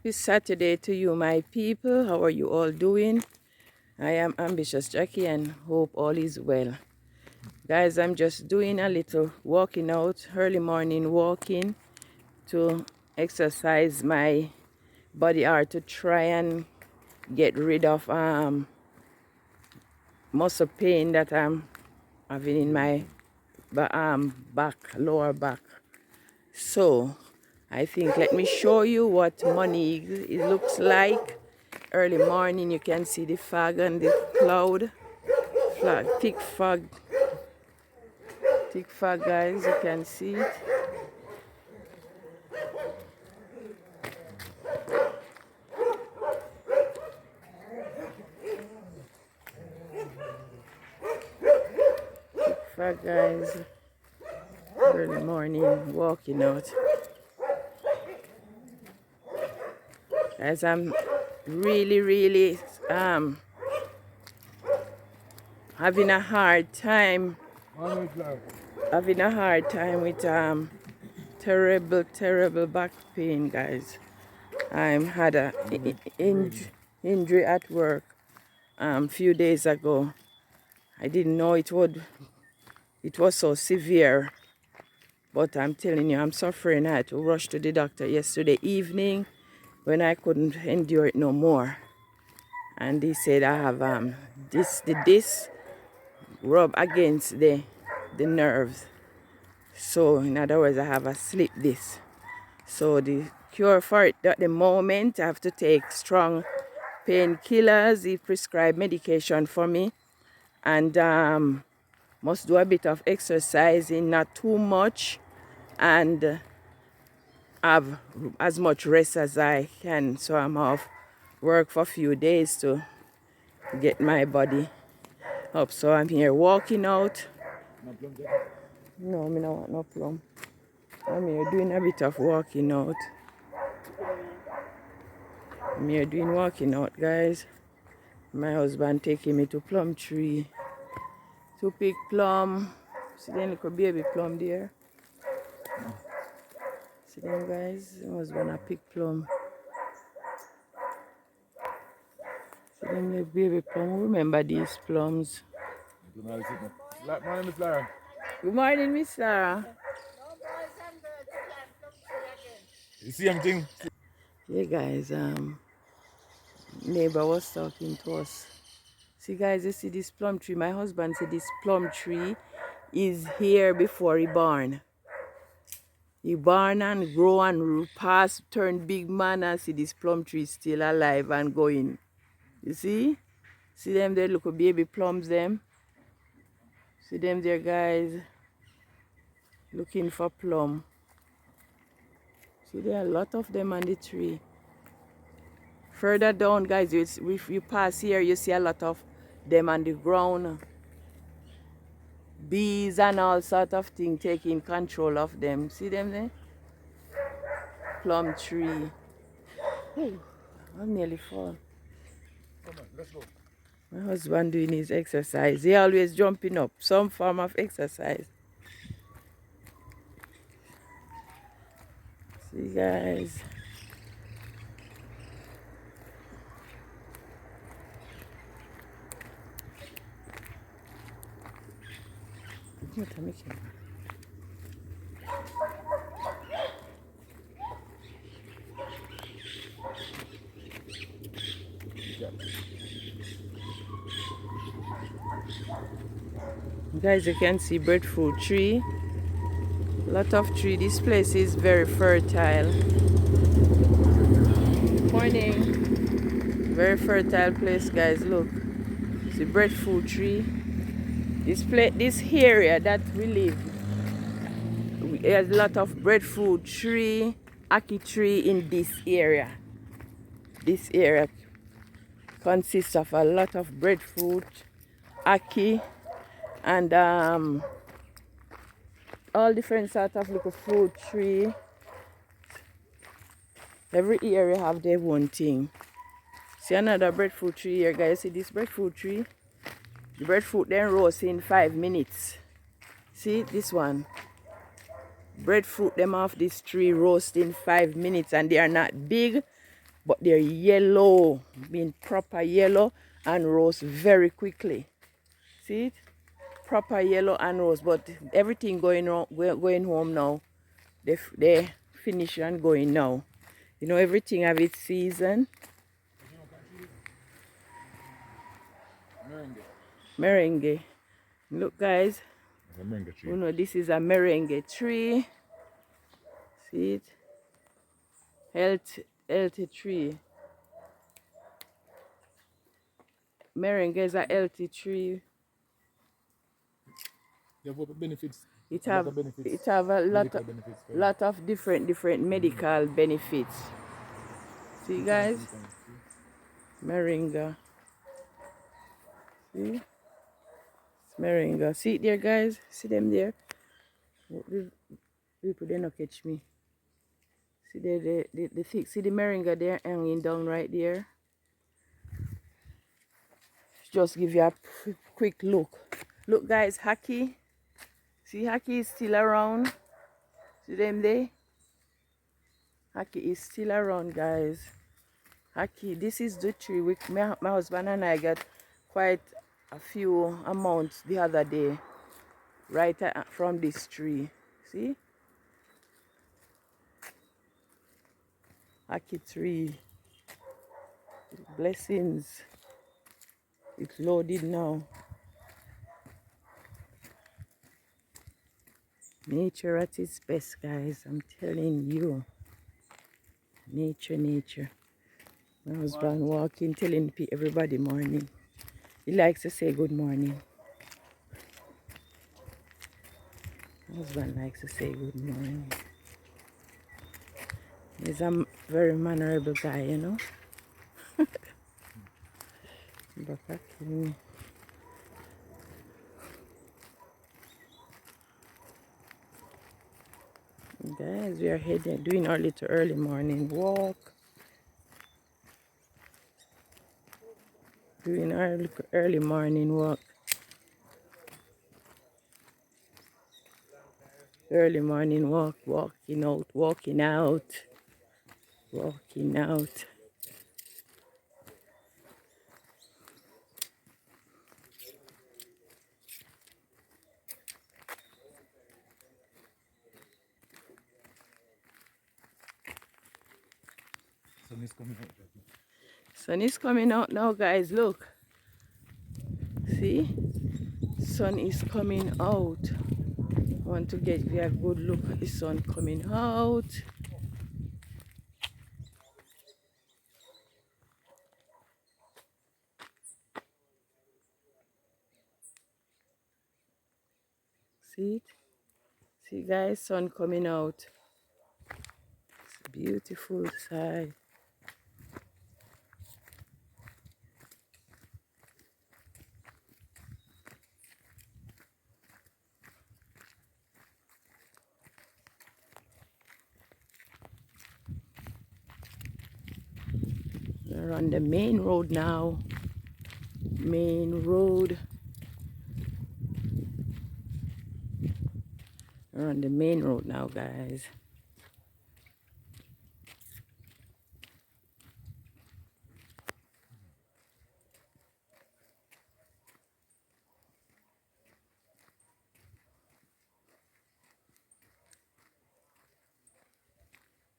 Happy Saturday to you, my people. How are you all doing? I am Ambitious Jackie and hope all is well. Guys, I'm just doing a little walking out, early morning walking to exercise my body or to try and get rid of muscle pain that I'm having in my back, lower back. So I think let me show you what Money it looks like. Early morning, you can see the fog and the cloud. Thick fog, guys, you can see it. Thick fog, guys. Early morning, walking out. As I'm really having a hard time with terrible back pain, guys. I had a injury at work few days ago. I didn't know it was so severe, but I'm telling you, I'm suffering. I had to rush to the doctor yesterday evening when I couldn't endure it no more, and he said I have the disc rub against the nerves. So in other words, I have a slip disc. So the cure for it at the moment, I have to take strong painkillers. He prescribed medication for me, and must do a bit of exercising, not too much, and have as much rest as I can. So I'm off work for a few days to get my body up. So I'm here walking out. No, I don't want no plum. I'm here doing a bit of walking out. I'm here doing walking out, guys. My husband taking me to plum tree to pick plum. See the little baby plum there? See them, guys? My husband a pick plum. See them little baby plum. Remember these plums? Good morning, Miss Lara. Good morning, Miss Lara. You see anything? Yeah, guys, neighbor was talking to us. See, guys, you see this plum tree? My husband said this plum tree is here before he born. He born and grow and pass, turn big man, and see this plum tree still alive and going. You see? See them there, look at baby plums them. See them there, guys, looking for plum. See, there are a lot of them on the tree. Further down, guys, if you pass here, you see a lot of them on the ground. Bees and all sort of things taking control of them. See them there? Plum tree. Ooh, I'm nearly fall. Come on, let's go. My husband doing his exercise. He always jumping up, some form of exercise. See, guys. What am I making? Guys, you can see breadfruit tree. Lot of tree. This place is very fertile. Morning. Very fertile place, guys. Look, see breadfruit tree. This area that we live, there's a lot of breadfruit tree, ackee tree in this area. This area consists of a lot of breadfruit, ackee, and all different sort of little fruit tree. Every area have their own thing. See another breadfruit tree here, guys. See this breadfruit tree? The breadfruit then roast in 5 minutes. See this one? Breadfruit them off this tree roast in 5 minutes, and they are not big, but they're yellow, being proper yellow and roast very quickly. See it? Proper yellow and roast, but everything going on, going home now. They finish and going now. You know, everything have its season. Merengue. Merengue. Look, guys. A merengue tree. You know, this is a merengue tree. See it? Healthy tree. Merengue is a healthy tree. They have what benefits? It A lot have of benefits. it have a Medical benefits for you. lot of different medical benefits. See, guys? Moringa. See? It's moringa. See it there, guys? See them there? People, they not catch me. See the thick, see the moringa there hanging down right there? Just give you a quick look. Look, guys, Haki. See, Haki is still around. See them there? Haki is still around, guys. Haki, this is the tree. My husband and I got quite a few amounts the other day. Right from this tree. See? Haki tree. Blessings. It's loaded now. Nature at its best, guys. I'm telling you. Nature. My husband walking, telling everybody morning. He likes to say good morning. My husband likes to say good morning. He's a very mannerable guy, you know. But actually, guys, we are heading, doing our little early morning walk. Doing our little early morning walk. Early morning walk, walking out. Sun is coming out. Sun is coming out now, guys. Look. See? Sun is coming out. I want to get a good look at the sun coming out. See it? See, guys, sun coming out. It's a beautiful sight. We're on the main road now. Main road. We're on the main road now, guys.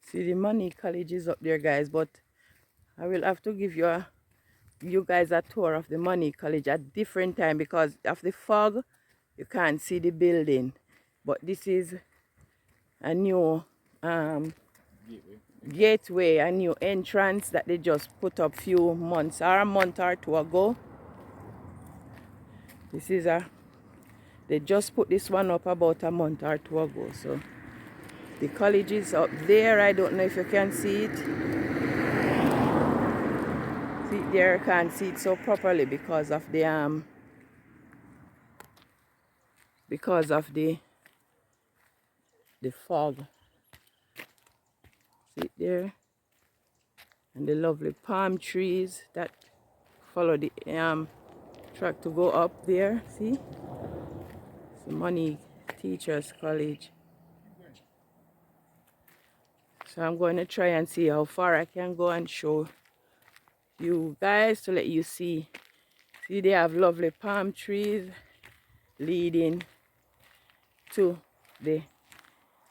See, the money college is up there, guys, but I will have to give you guys a tour of the money college at different time because of the fog. You can't see the building, but this is a new gateway, a new entrance that they just put up few months or a month or two ago. This is they just put this one up about a month or two ago. So the college is up there. I don't know if you can see it. See there, I can't see it so properly because of the fog. See it there, and the lovely palm trees that follow the track to go up there. See, it's the Money Teachers College. So I'm going to try and see how far I can go and show you guys to let you see. See, they have lovely palm trees leading to the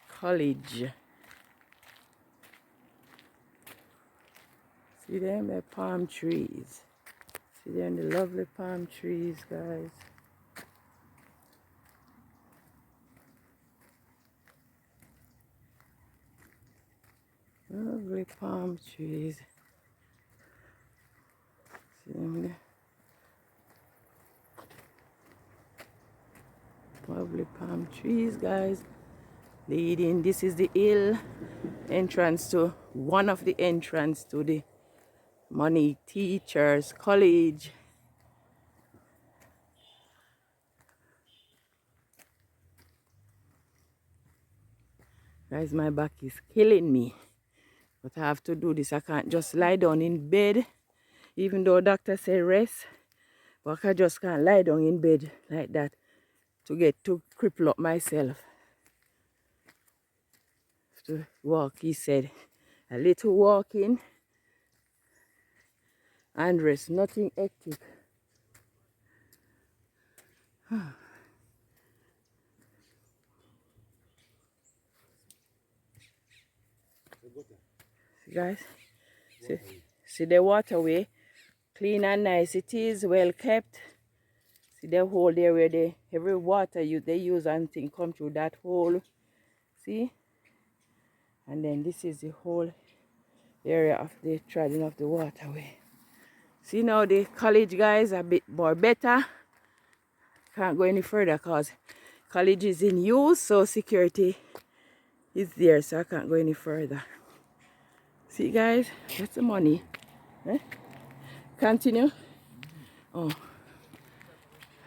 college. See them, the palm trees. See them, the lovely palm trees, guys. Lovely palm trees. See them there? Lovely palm trees, guys. Leading, this is the hill entrance to one of the entrance to the Money Teachers College. Guys, my back is killing me, but I have to do this. I can't just lie down in bed, even though doctor say rest, but I just can't lie down in bed like that to get to cripple up myself. Have to walk, he said, a little walking and rest, nothing hectic. See, guys, see the waterway, clean and nice it is, well kept. See the hole there where every water they use and thing come through that hole. See? And then this is the whole area of the treading of the waterway. See now the college, guys, a bit more better. Can't go any further because college is in use, so security is there, so I can't go any further. See, guys, that's the money. Eh? Continue. Oh,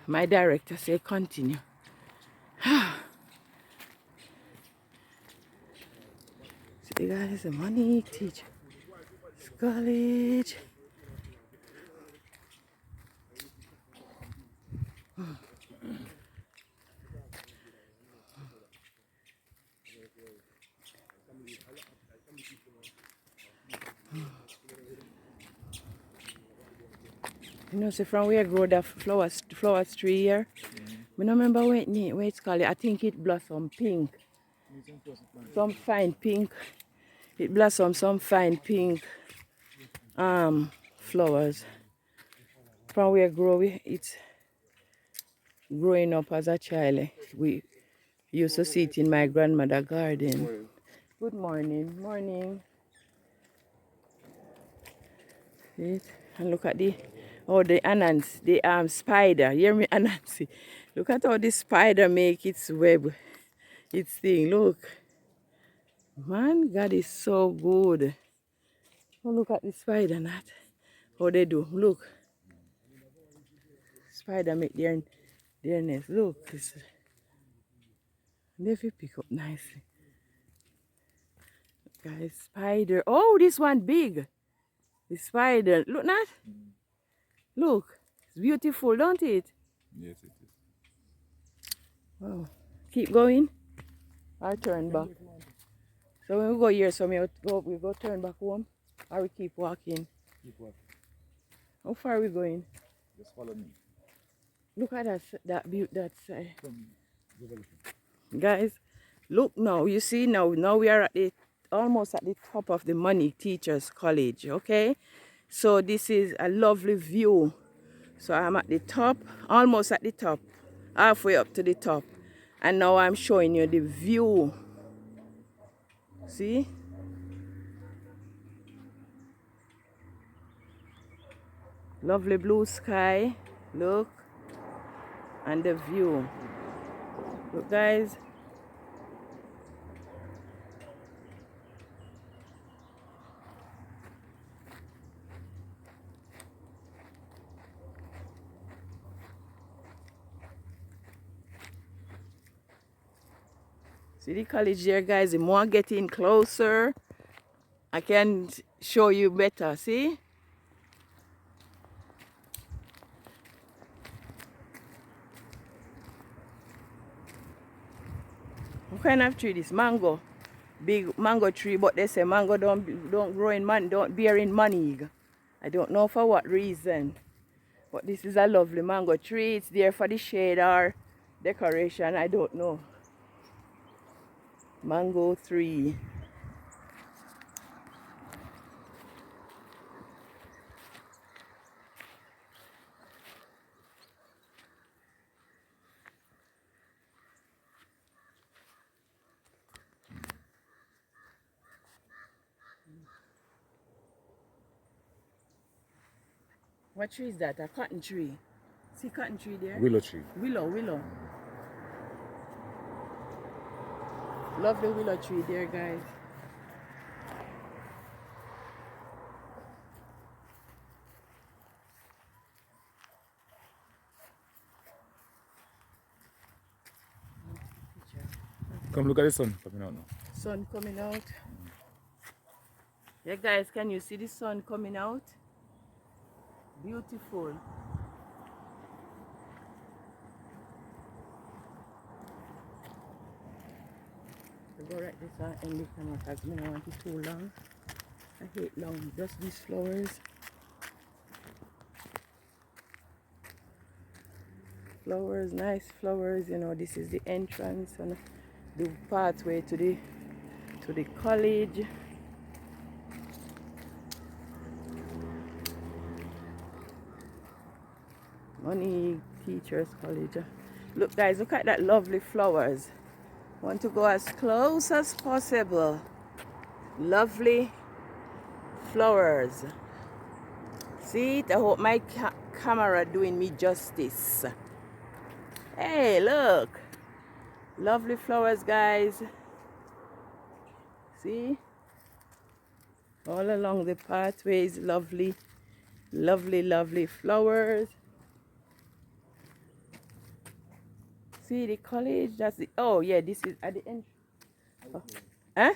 my director said continue. See, guys, the Money Teachers College. You know, see from where I grow the flowers tree here. I don't remember what it's called. I think it blossom pink. Some fine pink. It blossom some fine pink flowers. From where I grow it's growing up as a child. We used to see it in my grandmother's garden. Good morning. Morning. See it? And look at the Anansi, the spider. Hear me, Anansi? Look at how the spider make its web, its thing. Look, man, God is so good. Oh, look at the spider, Nat. How they do? Look, spider make their nest. Look, they pick up nicely. Guys, spider. Oh, this one big. The spider. Look, Nat. Look, it's beautiful, don't it? Yes, it is. Wow. Keep going. Or turn back. So when we go here, so we go turn back home, or we keep walking. Keep walking. How far are we going? Just follow me. Look at that side. Come, Guys, look now. You see now we are at almost at the top of the Money Teachers College. Okay, so this is a lovely view. So I'm at the top, almost at the top, halfway up to the top, and now I'm showing you the view. See? Lovely blue sky. Look. And the view. Look, guys. See the college there, guys. The more I get in closer, I can show you better. See? What kind of tree this? Mango. big mango tree, but they say mango don't grow in man, don't bear in Money. I don't know for what reason, but this is a lovely mango tree. It's there for the shade or decoration, I don't know. Mango tree. What tree is that? A cotton tree. See cotton tree there? Willow tree. Willow. Lovely willow tree there, guys. Come look at the sun coming out now. Sun coming out. Yeah, guys, can you see the sun coming out? Beautiful. I go right this and end the camera because I don't want it too long. I hate long, just these flowers. Flowers, nice flowers, you know, this is the entrance and the pathway to the college. Money Teachers College. Look guys, look at that lovely flowers. Want to go as close as possible. Lovely flowers. See it? I hope my camera doing me justice. Hey, look. Lovely flowers, guys. See? All along the pathways, lovely, lovely, lovely flowers. See the college? That's the, oh yeah, this is at the end. Oh. Huh?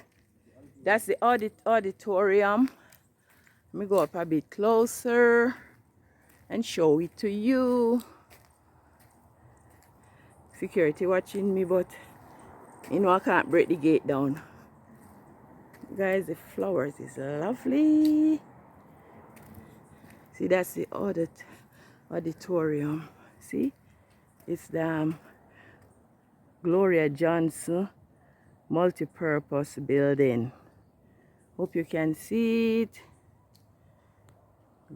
That's the auditorium. Let me go up a bit closer and show it to you. Security watching me, but you know I can't break the gate down. Guys, the flowers is lovely. See, that's the auditorium. See, it's the Gloria Johnson multi-purpose building. Hope you can see it.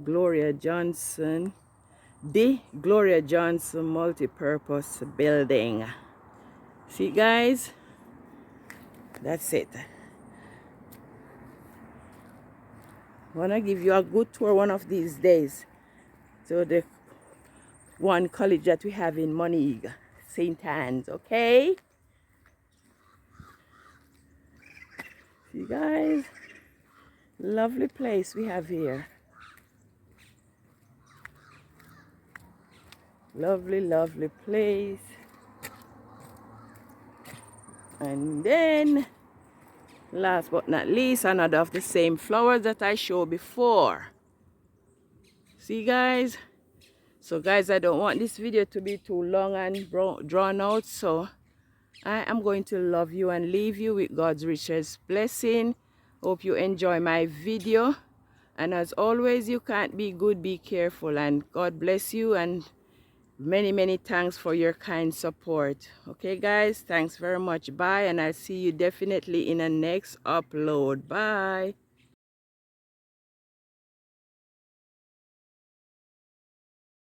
Gloria Johnson, the Gloria Johnson multi-purpose building. See guys, that's it. I want to give you a good tour one of these days to the one college that we have in Moneague, St. Anne's, okay? See guys, lovely place we have here. Lovely, lovely place. And then, last but not least, another of the same flowers that I showed before. See guys? So guys, I don't want this video to be too long and drawn out, so I am going to love you and leave you with God's richest blessing. Hope you enjoy my video. And as always, you can't be good, be careful, and God bless you, and many thanks for your kind support. Okay guys, thanks very much. Bye, and I'll see you definitely in the next upload. Bye.